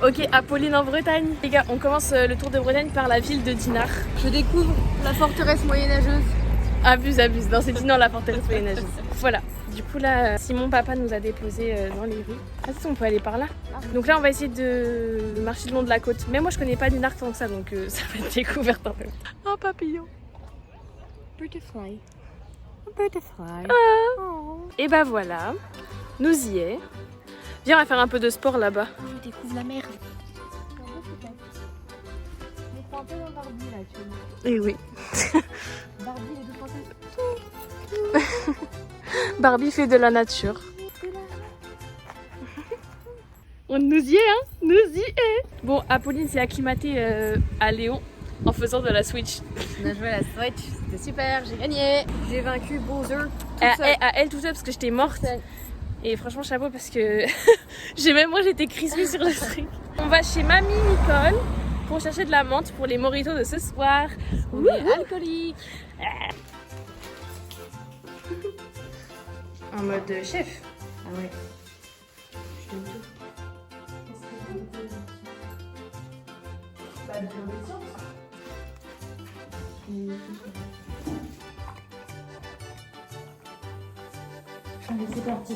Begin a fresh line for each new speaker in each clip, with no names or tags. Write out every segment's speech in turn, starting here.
Ok, Apolline en Bretagne. Les gars, on commence le tour de Bretagne par la ville de Dinard.
Je découvre la forteresse moyenâgeuse.
Abuse. Non, c'est Dinard la forteresse moyenâgeuse. Voilà. Du coup là, Simon papa nous a déposés dans les rues. Ah si, on peut aller par là. Donc là, on va essayer de marcher le long de la côte. Mais moi, je connais pas Dinard tant que ça, donc ça va être découverte un peu. Un papillon.
Butterfly.
Et bah voilà, nous y est. Viens, on va faire un peu de sport là-bas.
Je découvre la mer. On prend un peu dans Barbie là actuellement.
Et oui.
Barbie les deux princesses.
Barbie fait de la nature. On nous y est, hein. Nous y est. Bon, Apolline s'est acclimatée à Léon en faisant de la Switch.
On a joué à la Switch, c'était super, j'ai gagné. J'ai vaincu Bowser
À elle tout seul parce que j'étais morte. Et franchement, chapeau parce que moi j'étais crispée sur le truc. On va chez Mamie Nicole pour chercher de la menthe pour les mojitos de ce soir.
On est alcoolique.
En mode chef.
Ah ouais. Allez, c'est parti.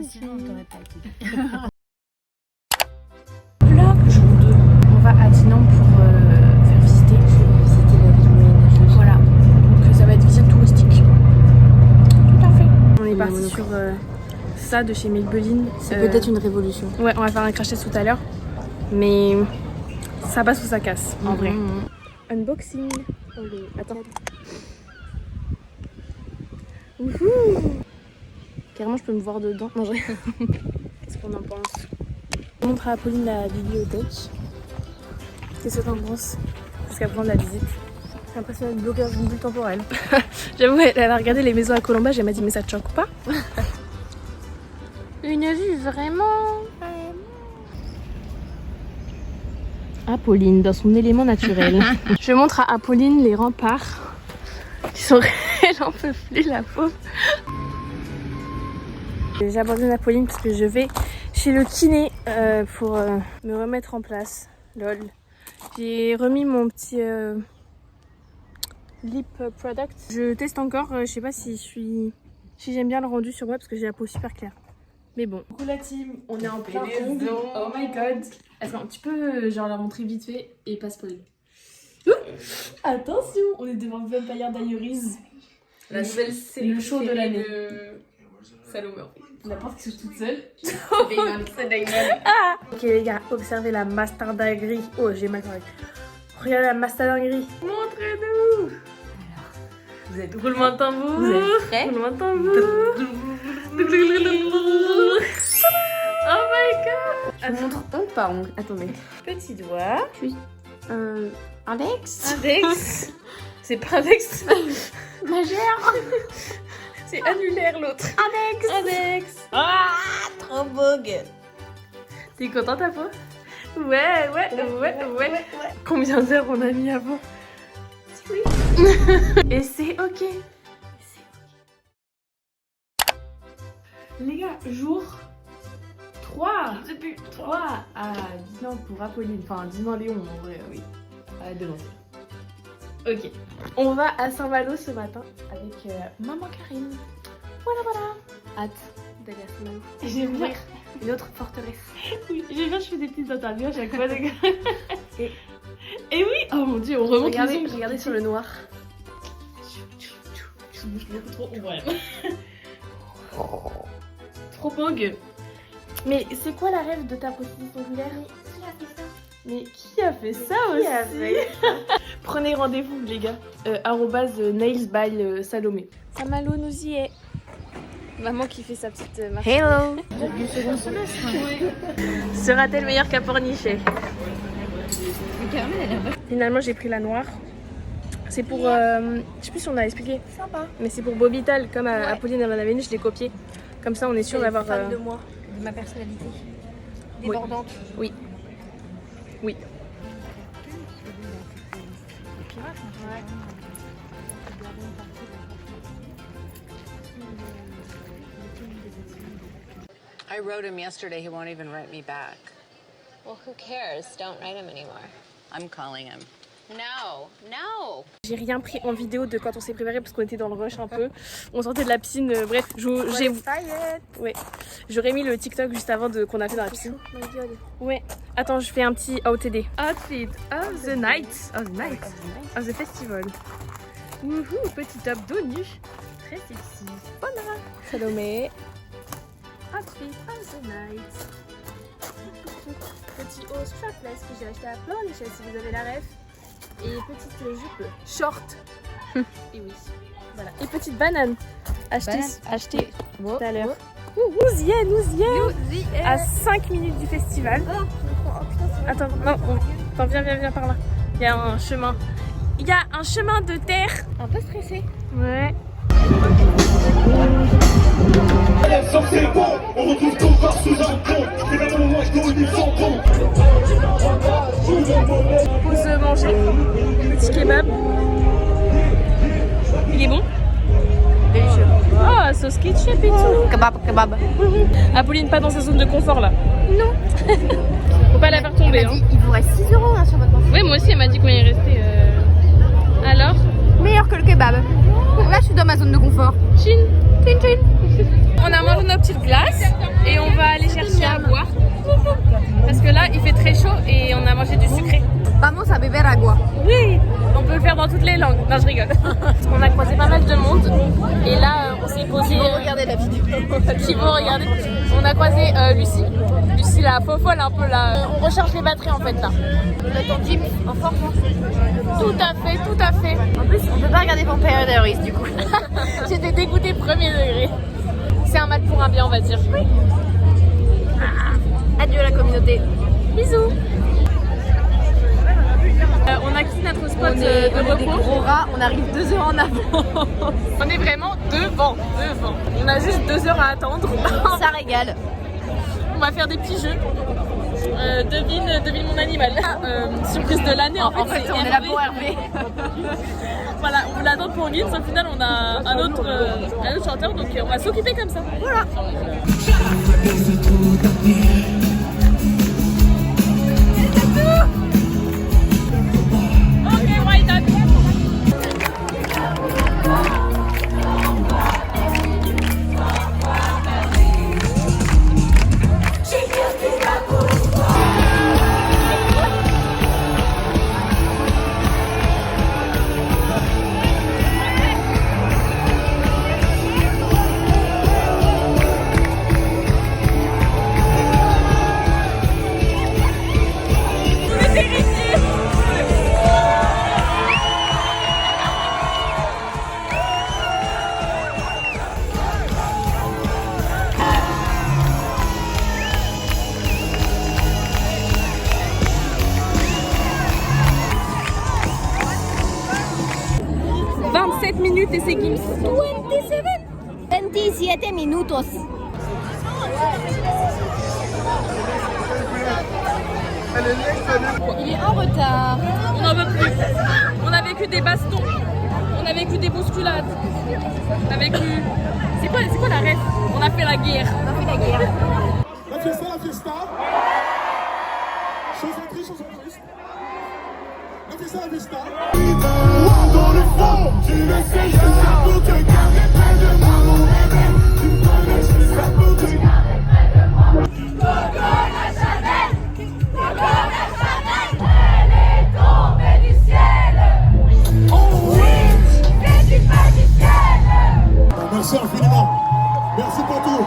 Sinon, on t'aurait pas été.
Vlog jour 2. On va à Dinan pour faire visiter la ville moyenâgeuse. Voilà. Donc ça va être visite touristique. Tout à fait. On est parti sur ça de chez Maybelline.
C'est peut-être une révolution.
Ouais, on va faire un crash test tout à l'heure. Mais ça passe ou ça casse, en vrai. Unboxing. Attends. Wouhou. Carrément, je peux me voir dedans. Non, qu'est-ce qu'on en pense? Je montre à Apolline la bibliothèque. Qu'est-ce que t'en penses? Jusqu'à prendre la visite. J'ai l'impression d'être bloquée dans une bulle temporelle. J'avoue, elle a regardé les maisons à Colombage, elle m'a dit mais ça te choque pas? Une vue vraiment... Apolline dans son élément naturel. Je montre à Apolline les remparts. Elle en peut plus, la pauvre. J'abandonne Apolline parce que je vais chez le kiné pour me remettre en place. Lol. J'ai remis mon petit lip product. Je teste encore, je sais pas si j'aime bien le rendu sur moi parce que j'ai la peau super claire. Mais bon. Coucou la team, on est en plein ongles. Oh my god. Attends, tu peux genre la montrer vite fait et pas spoiler. Attention, on est devant Vampire Diaries.
La nouvelle
c'est le show de l'année.
Salomé.
La porte qui s'ouvre toute seule.
C'est Damon.
Ah. Ok les gars, observez la mastardinguerie. Oh, j'ai mal parlé. Regardez la mastardinguerie. Montrez-nous.
Vous êtes
roulement de tambour.
Vous êtes prêts?
Roulement de tambour. Oh my god.
Je vous montre ongle par ongle. Attendez.
Petit doigt.
Puis index.
Index. C'est pas index.
Majeur.
C'est annulaire l'autre.
Index.
Index.
Ah, trop bogue.
T'es contente à peau? Ouais. Combien d'heures on a mis avant? Et c'est ok. Les gars, jour 3.
C'est plus
3 à Dinan pour Apolline. Enfin, Dinan Léon en vrai, oui. À demain. Ok. On va à Saint-Malo ce matin avec maman Karine. Voilà. Hâte d'aller à Saint-Malo. J'aime bien.
Une autre forteresse.
Oui, j'aime bien, je fais des petites interviews à chaque fois, les gars. Et oui. Oh mon dieu, on remonte les ongles.
Regardez sur le noir.
Trop ouais. Trop bogue. Mais c'est quoi la rêve de ta position ongulaire?
Qui a fait ça?
Mais qui a fait ça aussi? Prenez rendez-vous les gars. @nails by Salomé. Saint-Malo nous y est. Maman qui fait sa petite marche.
Hello.
Du second semestre. Sera-t-elle meilleure qu'à Pornichet? Finalement j'ai pris la noire. C'est pour, je sais plus si on a expliqué.
Sympa.
Mais c'est pour Bobital, comme Apolline elle en avait une, je l'ai copié. Comme ça on est sûr d'avoir...
fan de moi, de ma personnalité. Débordante.
Oui.
pirate. Ouais.
I wrote him yesterday. He won't even write me back.
Well, who cares? Don't write him anymore.
I'm calling him.
No, no.
J'ai rien pris en vidéo de quand on s'est préparé parce qu'on était dans le rush un peu. On sortait de la piscine, bref, ouais. J'aurais mis le TikTok juste avant qu'on a fait dans la piscine. Ouais. Attends, je fais un petit OTD. Outfit of the night. Of the festival. Wouhou, petit top dos nu. Très sexy. Voilà. Salomé. Outfit of the night. Petit haut strapless que j'ai acheté à Plan Michel si vous avez la ref. Et petite jupe short. Et oui. Voilà. Et petite banane. Achetée tout à l'heure. Nous y est. À 5 minutes du festival. Attends, non, attends, viens par là. Il y a un chemin. Il y a un chemin de terre.
Un peu stressé.
Ouais.
C'est bon, on retrouve ton corps sous un pont. C'est là où moi je dois dire son pont.
Pause manger. Petit kebab. Il est bon? Délicieux. Ah, sauce ketchup et tout.
Kebab.
Apolline, pas dans sa zone de confort là. Non. Faut pas la faire tomber. Hein.
Il vous reste 6 € hein, sur votre compte.
Oui, moi aussi, elle m'a dit combien il restait. Alors?
Meilleur que le kebab. Là, je suis dans ma zone de confort.
Chin. On a mangé nos petites glaces et on va aller chercher à boire. Parce que là, il fait très chaud et on a mangé du sucré.
Vamos a beber agua.
Oui, on peut le faire dans toutes les langues. Non, je rigole. On a croisé pas mal de monde et là, on s'est posé.
Regardez la vidéo.
Qui vont regarder. On a croisé Lucie. Lucie, la fofolle un peu là. On recharge les batteries en fait là.
Le temps gym en force.
Tout à fait.
En plus, on peut pas regarder Vampire Diaries du coup.
J'étais dégoûtée premier degré. C'est un mal pour un bien, on va dire. Oui.
Adieu la communauté.
Bisous. On a quitté notre spot de repos.
Des gros rats, on arrive 2 heures en avant.
On est vraiment devant. On a juste 2 heures à attendre.
Ça régale.
On va faire des petits jeux. Devine mon animal. Surprise de l'année. En fait,
on est là pour Hervé.
Voilà, on voulait attendre pour Gims. Au final, on a un autre chanteur, donc on va s'occuper comme ça. Voilà. Ok, right up. Minutes et c'est Gims.
27 minutos. Il est en retard.
On n'en veut plus. On a vécu des bastons. On a vécu des bousculades. On a vécu... C'est quoi la ref? On a fait la guerre.
La fiesta. Chose triste. La fiesta. Dans le fond, tu le sais, je suis là pour te garder près de moi, mon bébé. Tu me connais, je suis là pour te garder près de moi. Coco la Chanel, elle est tombée du ciel. Oh oui, c'est du pas du ciel. Merci infiniment. Merci pour tout.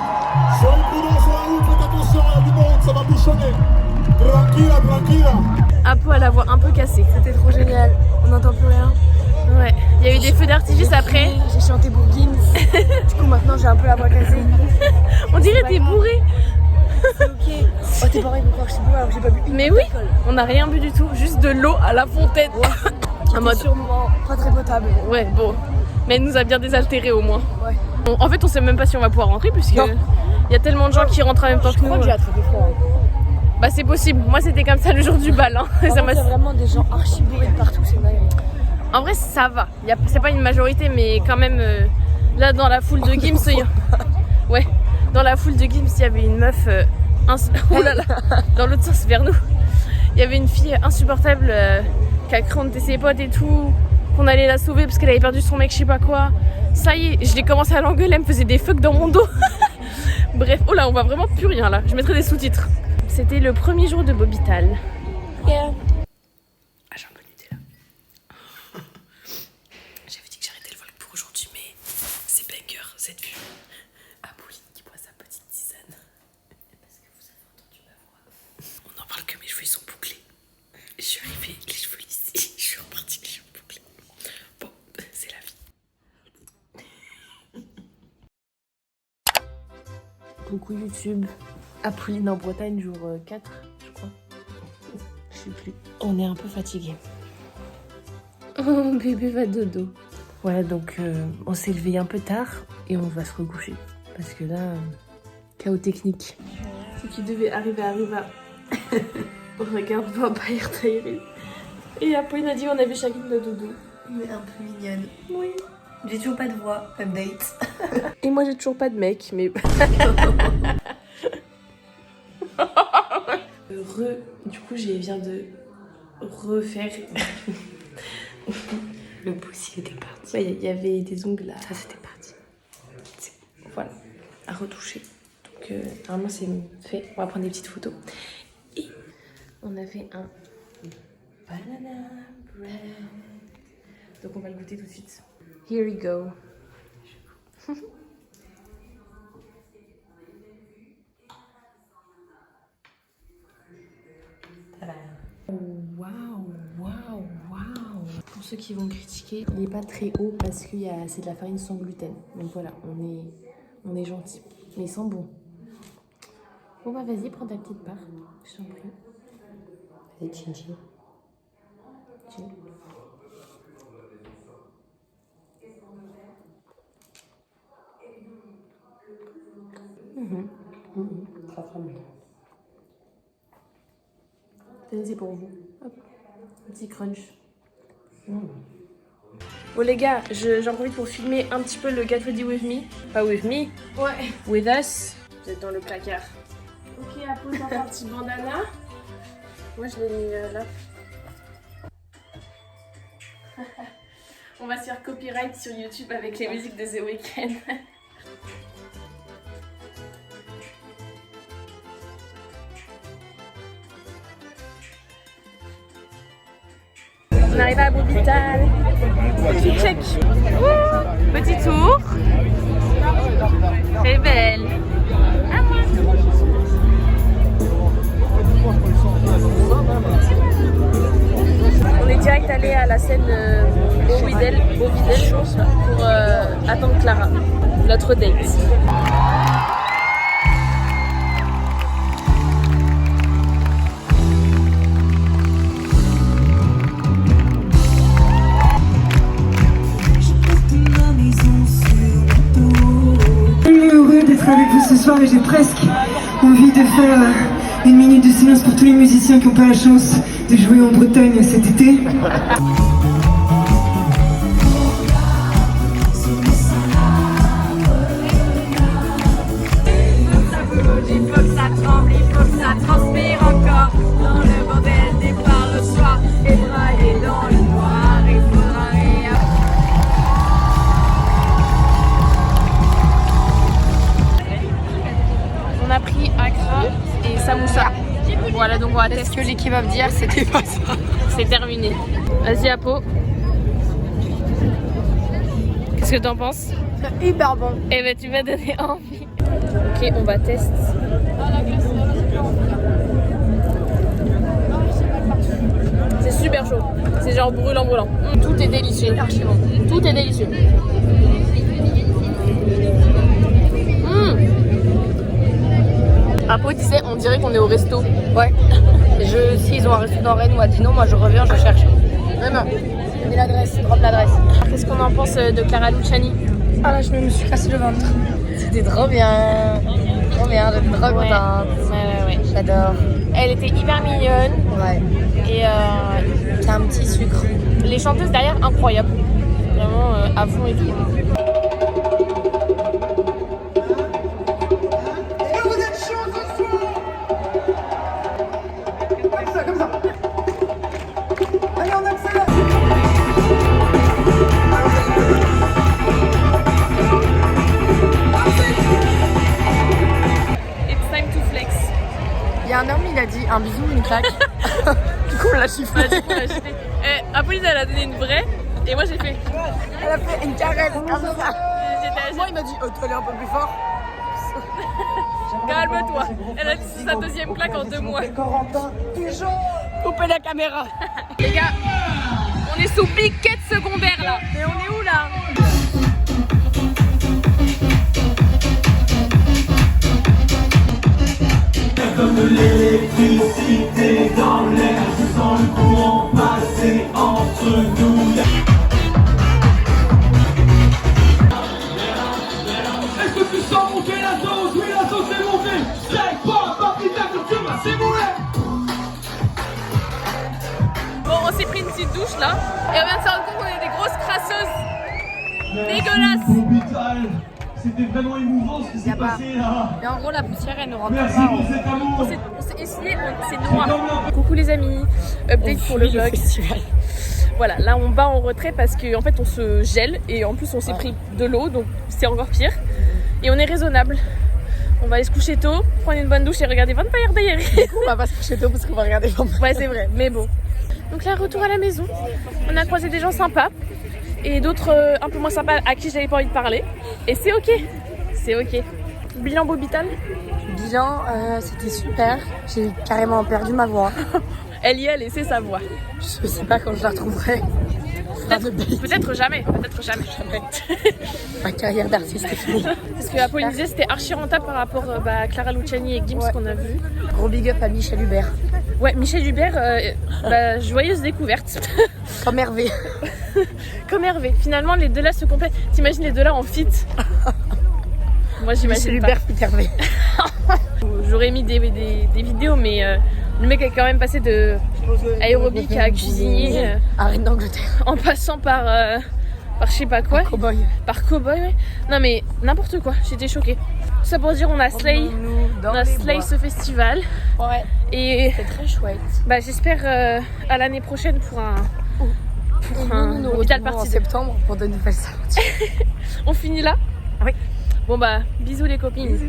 Soyez prudents sur la route, faites attention, il y a du monde, ça va bouchonner. Tranquilla.
Apo a la voix un peu cassée. C'était trop génial. On n'entend plus rien. Ouais. Il y a eu des feux d'artifice après.
J'ai chanté pour Gims. Du coup maintenant j'ai un peu la voix cassée.
On dirait t'es bourré.
C'est ok. Oh t'es pareil, je suis bourré alors que j'ai pas bu.
Mais oui, on n'a rien bu du tout. Juste de l'eau à la fontaine.
En mode sûrement pas très potable.
Ouais, bon. Mais elle nous a bien désaltérés au moins.
Ouais.
En fait, on sait même pas si on va pouvoir rentrer puisque il y a tellement de gens qui rentrent en même temps que nous.
Je crois que j'ai attrapé froid.
Bah c'est possible. Moi c'était comme ça le jour du bal. Hein. Ça m'a...
vraiment des gens archi bourrés de partout, c'est dingue.
En vrai, ça va. C'est pas une majorité, mais quand même, là, dans la foule de Gims, ouais, dans la foule de Gims, il y avait une meuf, oh là là, dans l'autre sens, vers nous. Il y avait une fille insupportable qui a cru on était ses potes et tout, qu'on allait la sauver parce qu'elle avait perdu son mec, je sais pas quoi. Ça y est, je l'ai commencé à l'engueuler, elle me faisait des fucks dans mon dos. Bref, oh là, on voit vraiment plus rien là. Je mettrai des sous-titres. C'était le premier jour de Bobital. Yeah. Ah, j'ai un peu nudé là. J'avais dit que j'arrêtais le vlog pour aujourd'hui, mais c'est banger cette vue. Apolline qui boit sa petite tisane. Parce que vous avez entendu ma voix. On en parle que mes cheveux ils sont bouclés. Je suis arrivée, les cheveux ici. Je suis repartie, les cheveux bouclés. Bon, c'est la vie. Coucou YouTube. Apolline en Bretagne, jour 4, je crois. Je sais plus. On est un peu fatigué. Oh, bébé va dodo. Voilà, donc on s'est levé un peu tard et on va se recoucher. Parce que là, chaos technique. Ce qui devait arriver arriva. Regarde, Vampire Diaries. Et Apolline a dit on avait chacune de dodo.
Mais un peu mignonne.
Oui.
J'ai toujours pas de voix, update.
Et moi j'ai toujours pas de mec, mais... Du coup, j'ai viens de refaire...
Le poussier était parti.
Ouais, il y avait des ongles là.
Ça, c'était parti.
Voilà, à retoucher. Donc, normalement, c'est fait. On va prendre des petites photos. Et on a fait un banana bread. Donc, on va le goûter tout de suite. Here we go. Waouh, waouh, waouh. Pour ceux qui vont critiquer, il n'est pas très haut parce que c'est de la farine sans gluten. Donc voilà, on est gentil. Mais il sent bon. Bon bah vas-y, prends ta petite part. Je t'en prie.
Vas-y, Chinchi.
Chill.
Ça sent bien.
C'est pour vous. Hop. Un petit crunch. Bon les gars, j'en profite pour filmer un petit peu le Get Ready With Me. Pas with me. Ouais. With us. Vous êtes dans le placard. Ok, à pose un petit bandana. Moi je l'ai mis là. On va se faire copyright sur YouTube avec les musiques de The Weeknd. On arrive à Bobital. Check. Petit tour. Très belle. À moi. On est direct allé à la scène Beauvidel pour attendre Clara, notre date.
Avec vous ce soir et j'ai presque envie de faire une minute de silence pour tous les musiciens qui n'ont pas la chance de jouer en Bretagne cet été.
Il faut que ça tremble, il faut que ça transpire encore. Dans le bordel départ le soir, ébraillé dans le noir, il faudra réapprendre.
On a pris Accra et Samoussa. Voilà, donc on va tester.
Ce que l'équipe va me dire, c'était pas ça.
C'est terminé. Vas-y, Apo. Qu'est-ce que t'en penses?
Hyper bon.
Eh ben, tu m'as donné envie. Ok, on va tester. C'est super chaud. C'est genre brûlant. Tout est délicieux. Tout est délicieux. Apo disait, on dirait qu'on est au resto.
Ouais. S'ils ont un resto dans Rennes ou à Dinan, moi je reviens, je cherche. Vraiment. Donnez l'adresse, drop l'adresse.
Qu'est-ce qu'on en pense de Clara Luciani?
Ah là, je me suis cassé le ventre. C'était trop bien. Trop bien, j'étais trop contente.
Ouais.
J'adore.
Elle était hyper mignonne.
Ouais.
Et
T'as un petit sucre.
les chanteuses derrière, incroyables. Vraiment à fond et tout.
Il y a un homme, il a dit un bisou, une claque. Du coup, on l'a chiffré.
Apolline, elle a donné une vraie et moi j'ai fait.
Elle a fait une caresse comme ça.
J'étais
Moi, il m'a dit, oh, toi, allez un peu plus fort.
calme-toi. Elle a dit sa deuxième claque en 2 mois.
Coupez la caméra.
Les gars, on est sous piquette secondaire là. Mais on est où là?
Comme l'électricité dans l'air, je sens le courant passer entre nous. Est-ce que tu sens monter la sauce? Oui, la sauce est montée. C'est pas parti de la culture, bah c'est bon.
Bon, on s'est pris une petite douche là et on vient de se rendre compte qu'on est des grosses crasseuses. Dégueulasses.
C'était vraiment émouvant ce qui s'est passé là.
Et en gros, la poussière, elle nous rentre
Merci
pas.
pour cet amour.
On s'est essuyé, c'est noir. Coucou les amis, update pour le vlog. Voilà, là on bat en retrait parce qu'en fait on se gèle et en plus on s'est pris de l'eau donc c'est encore pire. Et on est raisonnable. On va aller se coucher tôt, prendre une bonne douche et regarder Vampire Diaries.
On va pas se coucher tôt parce qu'on va regarder Vampire.
Ouais, c'est vrai, mais bon. Donc là, retour à la maison. On a croisé des gens sympas et d'autres un peu moins sympas à qui j'avais pas envie de parler. Et c'est ok. C'est ok. Bilan Bobital.
Bilan, c'était super. J'ai carrément perdu ma voix.
Elle y est, et c'est sa voix.
Je sais pas quand je la retrouverai.
Peut-être jamais. Peut-être jamais.
Ma carrière d'artiste est finie.
Parce que Apolline disait c'était archi rentable par rapport à Clara Luciani et Gims qu'on a vu.
Gros big up à Michel Hubert.
Ouais, Michel Hubert, joyeuse découverte.
Comme Hervé.
Comme Hervé. Finalement, les deux là se complètent. T'imagines les deux là en fit? Moi, j'imagine
Michel
pas.
Hubert, fit Hervé.
J'aurais mis des vidéos, mais le mec est quand même passé de aérobic à cuisinier,
à Reine d'Angleterre.
en passant par je sais pas quoi.
Cowboy.
Par cowboy, ouais. Non mais n'importe quoi, j'étais choquée. Tout ça pour dire on a slay ce festival.
Ouais.
Et
c'est très chouette.
Bah j'espère à l'année prochaine pour un
nous
Bobital
retrouvons
party
en
2.
septembre pour de nouvelles aventures.
On finit là?
Oui.
Bon bah bisous les copines. Bisous.